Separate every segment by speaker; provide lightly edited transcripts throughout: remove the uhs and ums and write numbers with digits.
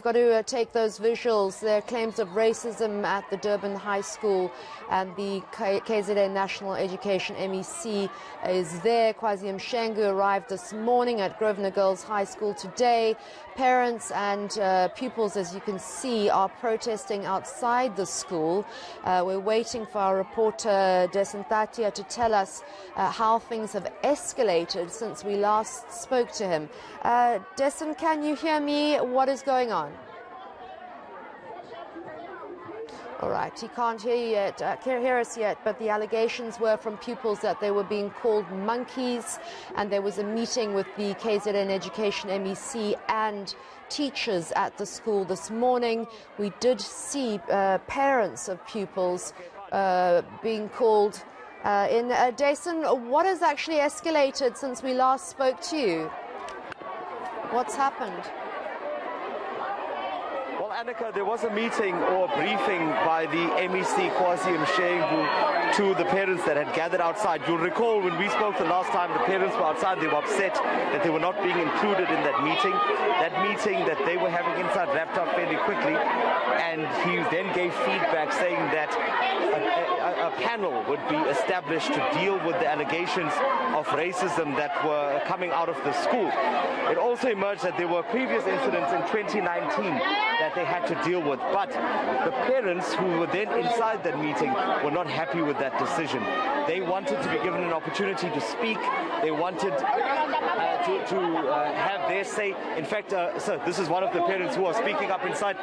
Speaker 1: Got to take those visuals. There are claims of racism at the Durban High School, and the KZN National Education MEC is there. MEC Mshengu arrived this morning at Grosvenor Girls High School today. Parents and pupils, as you can see, are protesting outside the school. We're waiting for our reporter Dasen Thathiah to tell us how things have escalated since we last spoke to him. Dasen, can you hear me? What is going on? All right, he can't hear you yet, can't hear us yet, but the allegations were from pupils that they were being called monkeys, and there was a meeting with the KZN Education MEC and teachers at the school this morning. We did see parents of pupils being called in. Dasen, what has actually escalated since we last spoke to you? What's happened?
Speaker 2: Annika, there was a meeting or a briefing by the MEC Mshengu to the parents that had gathered outside. You'll recall when we spoke the last time, the parents were outside. They were upset that they were not being included in that meeting. That meeting that they were having inside wrapped up fairly quickly, and he then gave feedback saying that a panel would be established to deal with the allegations of racism that were coming out of the school. It also emerged that there were previous incidents in 2019 that they had to deal with, but the parents who were then inside that meeting were not happy with that decision. They wanted to be given an opportunity to speak. They wanted to have their say. In fact, sir, this is one of the parents who are speaking up inside.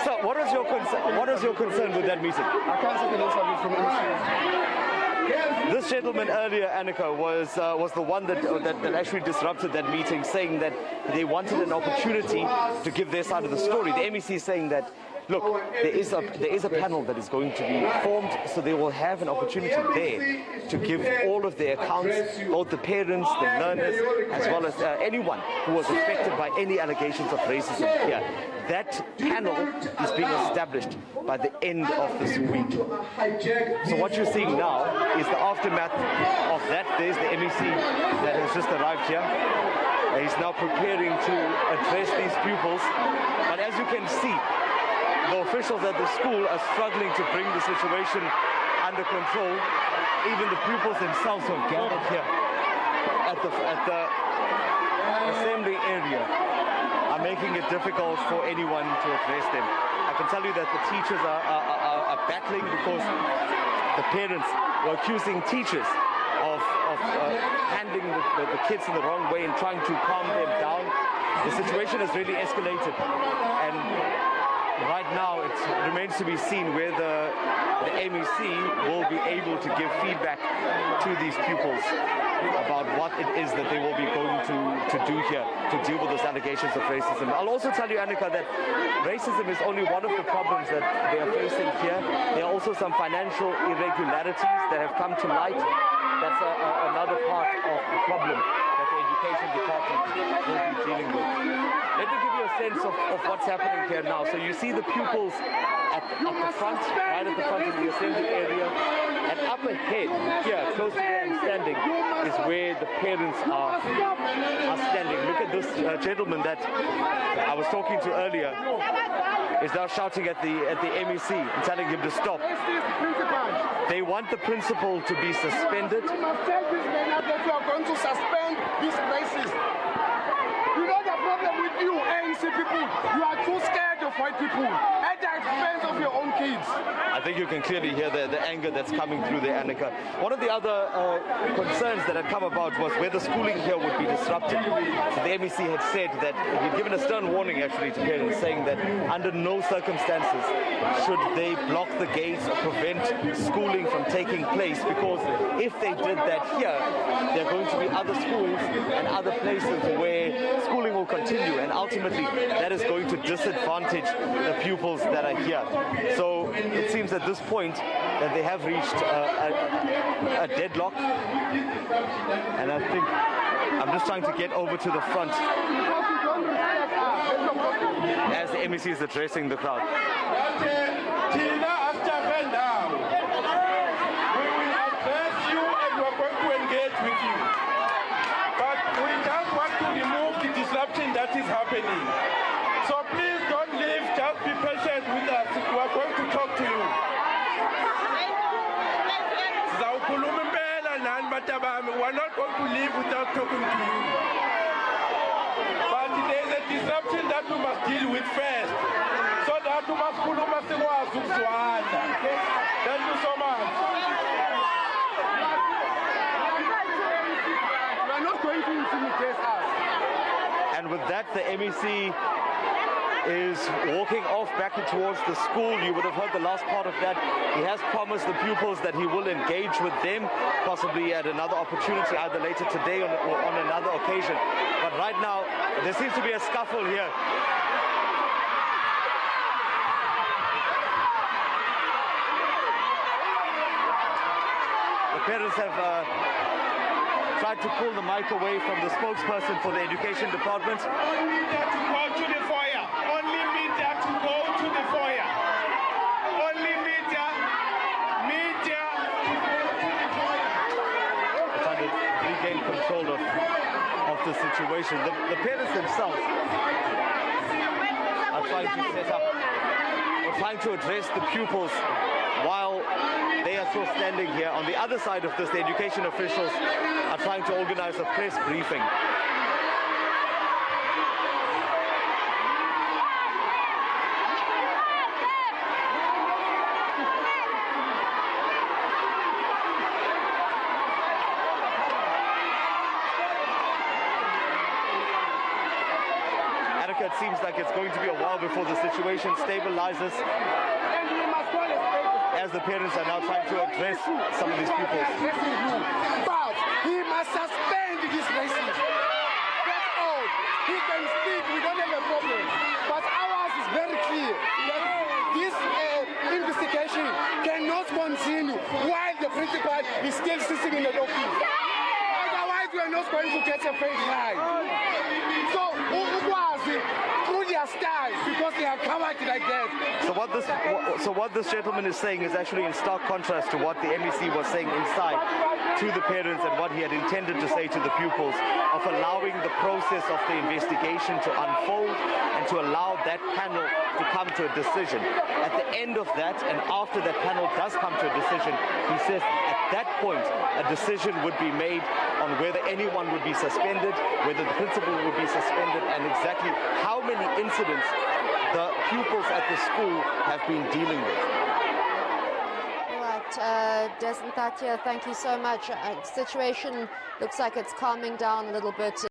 Speaker 2: So, what is your concern with that meeting?
Speaker 3: I can't take an interview from any.
Speaker 2: This gentleman earlier, Annika, was the one that actually disrupted that meeting, saying that they wanted an opportunity to give their side of the story. The MEC is saying that, look, there is a panel that is going to be formed, so they will have an opportunity there to give all of their accounts, both the parents, the learners, as well as anyone who was affected by any allegations of racism here. That panel is being established by the end of this week. So what you're seeing now is the aftermath of that. There's the MEC that has just arrived here. He's now preparing to address these pupils. But as you can see, the officials at the school are struggling to bring the situation under control. Even the pupils themselves have gathered here at the assembly area are making it difficult for anyone to address them. I can tell you that the teachers are battling because the parents were accusing teachers of handling the kids in the wrong way and trying to calm them down. The situation has really escalated, and right now it remains to be seen whether the MEC will be able to give feedback to these pupils about what it is that they will be going to do here to deal with those allegations of racism. I'll also tell you, Annika, that racism is only one of the problems that they are facing here. There are also some financial irregularities that have come to light. That's another part of the problem that the education department will be dealing with. Let me give you a sense of what's happening here now. So you see the pupils at the front, right at the front of the assembly area, and up ahead, here, close to where I'm standing, is where the parents are standing. Look at this gentleman that I was talking to earlier is now shouting at the MEC and telling him to stop. They want the principal to be suspended.
Speaker 3: You must tell this man that you are going to suspend this racist. You know the problem with you, ANC people. You are too scared of white people at the expense of your own kids.
Speaker 2: I think you can clearly hear the anger that's coming through there, Annika. One of the other concerns that had come about was whether schooling here would be disrupted. So the MEC had said that he'd given a stern warning actually to parents, saying that under no circumstances should they block the gates or prevent schooling from taking place, because if they did that here, there are going to be other schools and other places where schooling will continue, and ultimately that is going to disadvantage the pupils that are here. So it seems at this point that they have reached a deadlock, and I think I'm just trying to get over to the front as the MEC is addressing the crowd.
Speaker 3: That is happening. So please
Speaker 4: We're not going to leave without talking to you. But there's a disruption that we must deal with first. So that we must pull up. Thank you so much.
Speaker 3: You are not going to intimidate us.
Speaker 2: And with that, the MEC is walking off back towards the school. You would have heard the last part of that. He has promised the pupils that he will engage with them, possibly at another opportunity, either later today or on another occasion. But right now, there seems to be a scuffle here. The parents have tried to pull the mic away from the spokesperson for the education department.
Speaker 4: Only media to go to the foyer. Only media to go to the foyer. Only media to go to the foyer.
Speaker 2: They're trying to regain control of the situation. The parents themselves are trying to set up, or trying to address the pupils while they are still standing here. On the other side of this, the education officials are trying to organize a press briefing. It seems like it's going to be a while before the situation stabilizes, as the parents are now trying to address some of these pupils.
Speaker 3: But he must suspend this racist. That's all. He can speak, we don't have a problem. But ours is very clear that this investigation cannot continue while the principal is still sitting in the office. Otherwise, we are not going to get a fair trial. So, through their style, because they are covered like that.
Speaker 2: So what this gentleman is saying is actually in stark contrast to what the MEC was saying inside to the parents and what he had intended to say to the pupils, of allowing the process of the investigation to unfold and to allow that panel to come to a decision. At the end of that, and after that panel does come to a decision, he says at that point a decision would be made on whether anyone would be suspended, whether the principal would be suspended, and exactly how many incidents the pupils at the school have been dealing with.
Speaker 1: All right, Dasen Thathiah, thank you so much. Situation looks like it's calming down a little bit.